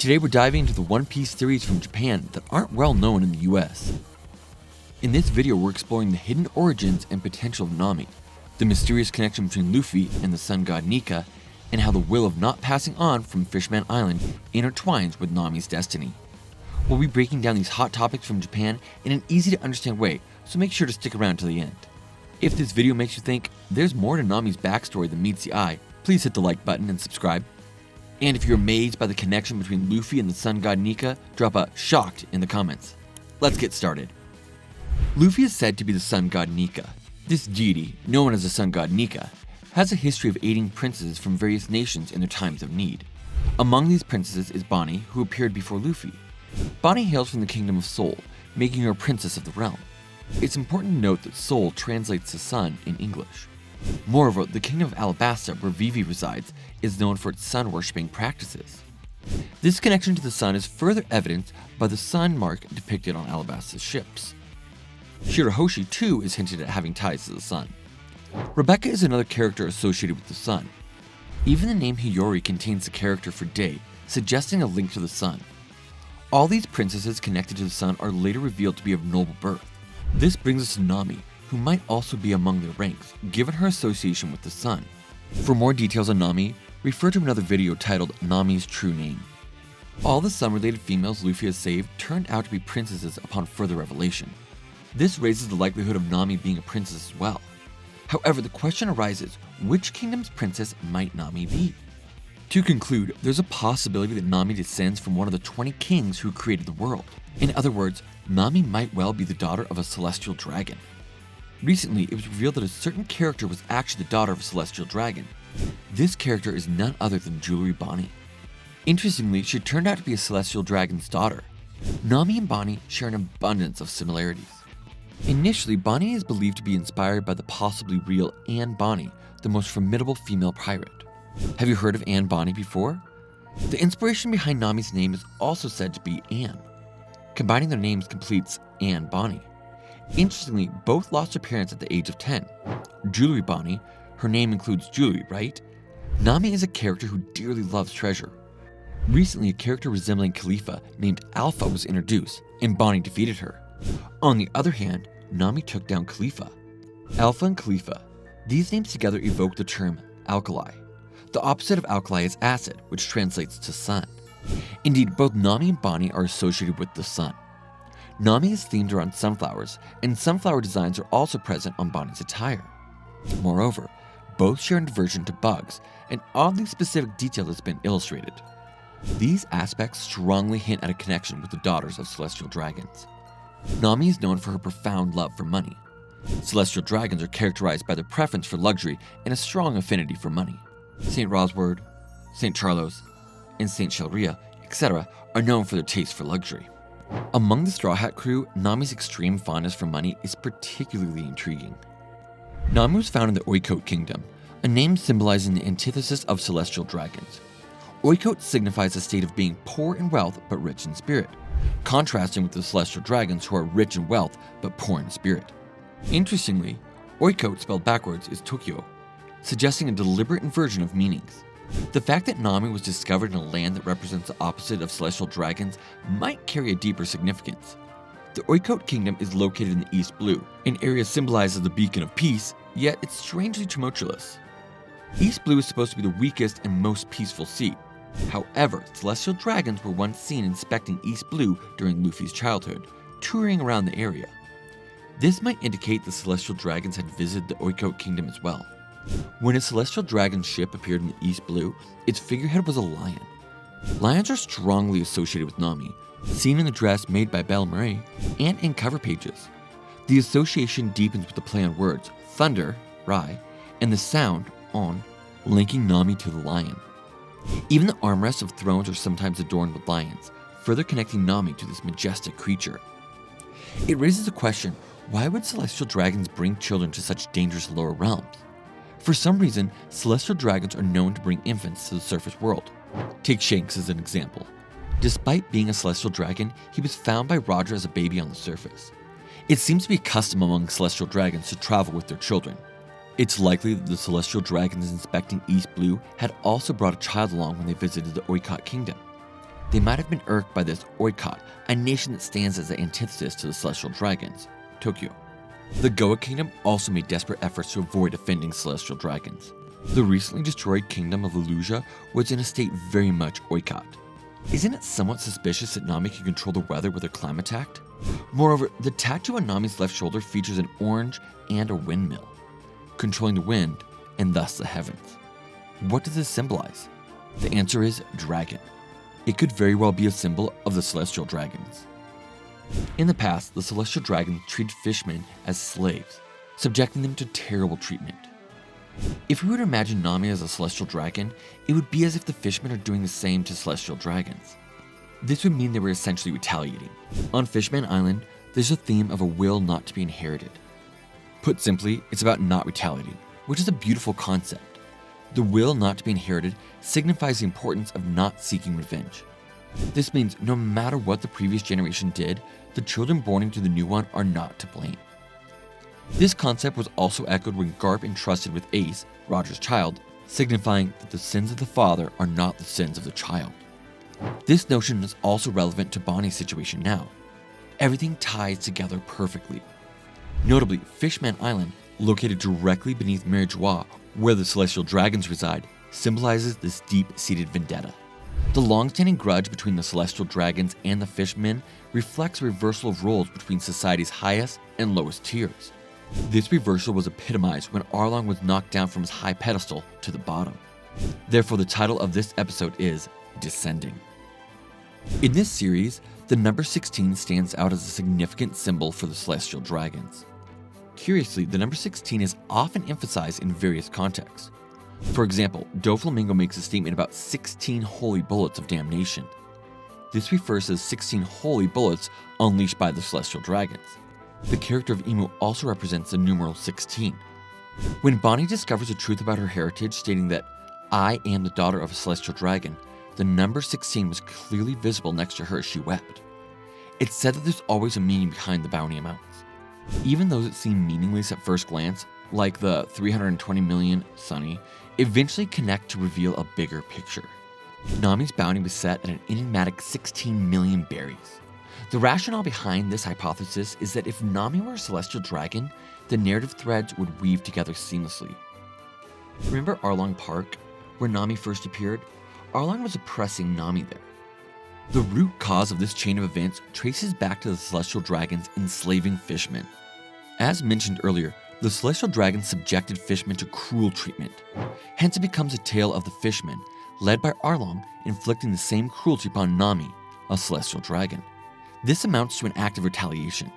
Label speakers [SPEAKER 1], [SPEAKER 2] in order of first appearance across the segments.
[SPEAKER 1] Today we're diving into the One Piece theories from Japan that aren't well known in the US. In this video we're exploring the hidden origins and potential of Nami, the mysterious connection between Luffy and the sun god Nika, and how the will of not passing on from Fishman Island intertwines with Nami's destiny. We'll be breaking down these hot topics from Japan in an easy to understand way, so make sure to stick around till the end. If this video makes you think there's more to Nami's backstory than meets the eye, please hit the like button and subscribe. And if you're amazed by the connection between Luffy and the sun god Nika, drop a "shocked" in the comments. Let's get started. Luffy is said to be the sun god Nika. This deity, known as the sun god Nika, has a history of aiding princesses from various nations in their times of need. Among these princesses is Bonnie, who appeared before Luffy. Bonnie hails from the kingdom of Seoul, making her a princess of the realm. It's important to note that Seoul translates to sun in English. Moreover, the kingdom of Alabasta, where Vivi resides, is known for its sun-worshipping practices. This connection to the sun is further evidenced by the sun mark depicted on Alabasta's ships. Shirahoshi, too, is hinted at having ties to the sun. Rebecca is another character associated with the sun. Even the name Hiyori contains the character for day, suggesting a link to the sun. All these princesses connected to the sun are later revealed to be of noble birth. This brings us to Nami, who might also be among their ranks, given her association with the sun. For more details on Nami, refer to another video titled Nami's True Name. All the sun-related females Luffy has saved turned out to be princesses upon further revelation. This raises the likelihood of Nami being a princess as well. However, the question arises, which kingdom's princess might Nami be? To conclude, there's a possibility that Nami descends from one of the 20 kings who created the world. In other words, Nami might well be the daughter of a celestial dragon. Recently, it was revealed that a certain character was actually the daughter of a celestial dragon. This character is none other than Jewelry Bonnie. Interestingly, she turned out to be a celestial dragon's daughter. Nami and Bonnie share an abundance of similarities. Initially, Bonnie is believed to be inspired by the possibly real Anne Bonny, the most formidable female pirate. Have you heard of Anne Bonny before? The inspiration behind Nami's name is also said to be Anne. Combining their names completes Anne Bonny. Interestingly, both lost their parents at the age of 10. Jewelry Bonnie, her name includes jewelry, right? Nami is a character who dearly loves treasure. Recently, a character resembling Khalifa named Alpha was introduced, and Bonnie defeated her. On the other hand, Nami took down Khalifa. Alpha and Khalifa. These names together evoke the term alkali. The opposite of alkali is acid, which translates to sun. Indeed, both Nami and Bonnie are associated with the sun. Nami is themed around sunflowers, and sunflower designs are also present on Bonnie's attire. Moreover, both share an aversion to bugs, an oddly specific detail that's been illustrated. These aspects strongly hint at a connection with the daughters of celestial dragons. Nami is known for her profound love for money. Celestial dragons are characterized by their preference for luxury and a strong affinity for money. St. Rosward, St. Charlos, and St. Shelria, etc. are known for their taste for luxury. Among the Straw Hat crew, Nami's extreme fondness for money is particularly intriguing. Nami was found in the Oikote Kingdom, a name symbolizing the antithesis of celestial dragons. Oikote signifies a state of being poor in wealth but rich in spirit, contrasting with the celestial dragons who are rich in wealth but poor in spirit. Interestingly, Oikote spelled backwards is Tokyo, suggesting a deliberate inversion of meanings. The fact that Nami was discovered in a land that represents the opposite of celestial dragons might carry a deeper significance. The Oikote Kingdom is located in the East Blue, an area symbolized as the beacon of peace, yet it's strangely tumultuous. East Blue is supposed to be the weakest and most peaceful sea. However, celestial dragons were once seen inspecting East Blue during Luffy's childhood, touring around the area. This might indicate the celestial dragons had visited the Oikote Kingdom as well. When a celestial dragon's ship appeared in the East Blue, its figurehead was a lion. Lions are strongly associated with Nami, seen in the dress made by Bell-mère and in cover pages. The association deepens with the play on words, thunder, Rai, and the sound, on, linking Nami to the lion. Even the armrests of thrones are sometimes adorned with lions, further connecting Nami to this majestic creature. It raises the question, why would celestial dragons bring children to such dangerous lower realms? For some reason, celestial dragons are known to bring infants to the surface world. Take Shanks as an example. Despite being a celestial dragon, he was found by Roger as a baby on the surface. It seems to be a custom among celestial dragons to travel with their children. It's likely that the celestial dragons inspecting East Blue had also brought a child along when they visited the Oikote Kingdom. They might have been irked by this Oikot, a nation that stands as the antithesis to the Celestial Dragons, Tokyo. The Goa Kingdom also made desperate efforts to avoid offending Celestial Dragons. The recently destroyed kingdom of Illusia was in a state very much Oikot. Isn't it somewhat suspicious that Nami can control the weather with her climate tact? Moreover, the tattoo on Nami's left shoulder features an orange and a windmill, controlling the wind and thus the heavens. What does this symbolize? The answer is dragon. It could very well be a symbol of the Celestial Dragons. In the past, the Celestial Dragons treated Fishmen as slaves, subjecting them to terrible treatment. If we were to imagine Nami as a Celestial Dragon, it would be as if the Fishmen are doing the same to Celestial Dragons. This would mean they were essentially retaliating. On Fishman Island, there's a theme of a will not to be inherited. Put simply, it's about not retaliating, which is a beautiful concept. The will not to be inherited signifies the importance of not seeking revenge. This means no matter what the previous generation did, the children born into the new one are not to blame. This concept was also echoed when Garp entrusted with Ace, Roger's child, signifying that the sins of the father are not the sins of the child. This notion is also relevant to Bonnie's situation now. Everything ties together perfectly. Notably, Fishman Island, located directly beneath Mère Joie, where the Celestial Dragons reside, symbolizes this deep-seated vendetta. The long-standing grudge between the Celestial Dragons and the Fishmen reflects a reversal of roles between society's highest and lowest tiers. This reversal was epitomized when Arlong was knocked down from his high pedestal to the bottom. Therefore, the title of this episode is Descending. In this series, the number 16 stands out as a significant symbol for the Celestial Dragons. Curiously, the number 16 is often emphasized in various contexts. For example, Doflamingo makes a statement about 16 holy bullets of damnation. This refers to the 16 holy bullets unleashed by the Celestial Dragons. The character of Imu also represents the numeral 16. When Bonnie discovers the truth about her heritage, stating that I am the daughter of a Celestial Dragon, the number 16 was clearly visible next to her as she wept. It's said that there's always a meaning behind the bounty amounts. Even those that seem meaningless at first glance, like the 320 million Sunny, eventually connect to reveal a bigger picture. Nami's bounty was set at an enigmatic 16 million berries. The rationale behind this hypothesis is that if Nami were a Celestial Dragon, the narrative threads would weave together seamlessly. Remember Arlong Park, where Nami first appeared? Arlong was oppressing Nami there. The root cause of this chain of events traces back to the Celestial Dragons enslaving Fishmen. As mentioned earlier, the Celestial Dragons subjected Fishmen to cruel treatment. Hence it becomes a tale of the Fishmen, led by Arlong, inflicting the same cruelty upon Nami, a Celestial Dragon. This amounts to an act of retaliation.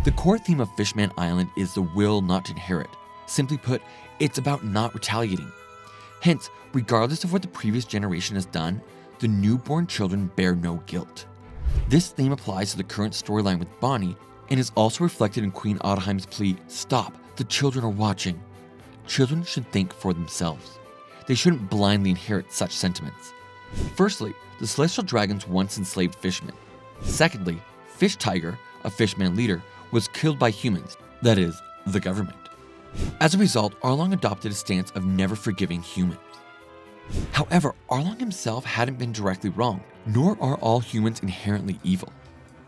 [SPEAKER 1] The core theme of Fishman Island is the will not to inherit. Simply put, it's about not retaliating. Hence, regardless of what the previous generation has done, the newborn children bear no guilt. This theme applies to the current storyline with Bonnie and is also reflected in Queen Otaheim's plea, "Stop, the children are watching." Children should think for themselves. They shouldn't blindly inherit such sentiments. Firstly, the Celestial Dragons once enslaved Fishmen. Secondly, Fish Tiger, a Fishman leader, was killed by humans, that is, the government. As a result, Arlong adopted a stance of never forgiving humans. However, Arlong himself hadn't been directly wrong, nor are all humans inherently evil.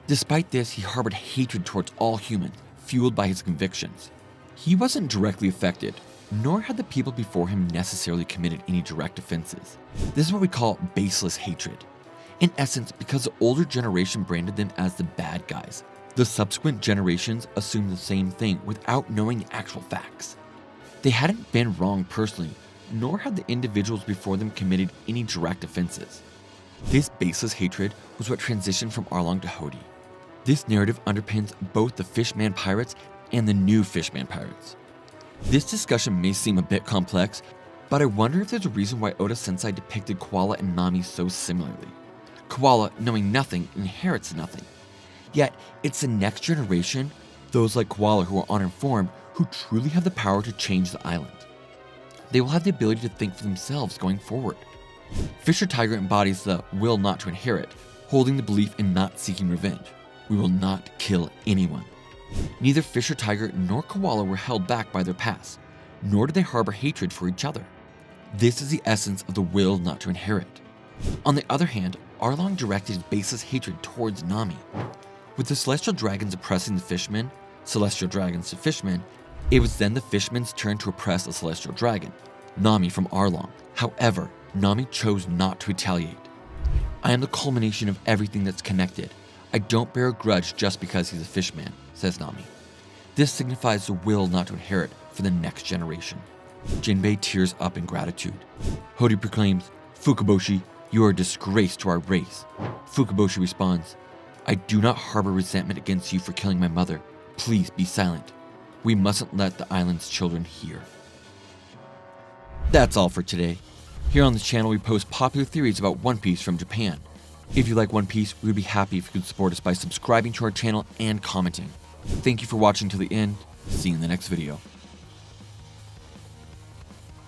[SPEAKER 1] Despite this, he harbored hatred towards all humans, fueled by his convictions. He wasn't directly affected, nor had the people before him necessarily committed any direct offenses. This is what we call baseless hatred. In essence, because the older generation branded them as the bad guys, the subsequent generations assumed the same thing without knowing the actual facts. They hadn't been wrong personally, nor had the individuals before them committed any direct offenses. This baseless hatred was what transitioned from Arlong to Hody. This narrative underpins both the Fishman pirates and the new Fishman pirates. This discussion may seem a bit complex, but I wonder if there's a reason why Oda Sensei depicted Koala and Nami so similarly. Koala, knowing nothing, inherits nothing. Yet, it's the next generation, those like Koala who are uninformed, who truly have the power to change the island. They will have the ability to think for themselves going forward. Fisher Tiger embodies the will not to inherit, holding the belief in not seeking revenge. We will not kill anyone. Neither Fisher Tiger nor Koala were held back by their past, nor did they harbor hatred for each other. This is the essence of the will not to inherit. On the other hand, Arlong directed his baseless hatred towards Nami. With the celestial dragons oppressing the Fishman, celestial dragons to Fishman, it was then the Fishman's turn to oppress a celestial dragon, Nami from Arlong. However, Nami chose not to retaliate. "I am the culmination of everything that's connected. I don't bear a grudge just because he's a Fishman," says Nami. This signifies the will not to inherit for the next generation. Jinbei tears up in gratitude. Hody proclaims, "Fukaboshi, you are a disgrace to our race." Fukaboshi responds, "I do not harbor resentment against you for killing my mother. Please be silent. We mustn't let the island's children hear." That's all for today. Here on this channel we post popular theories about One Piece from Japan. If you like One Piece, we would be happy if you could support us by subscribing to our channel and commenting. Thank you for watching till the end. See you in the next video.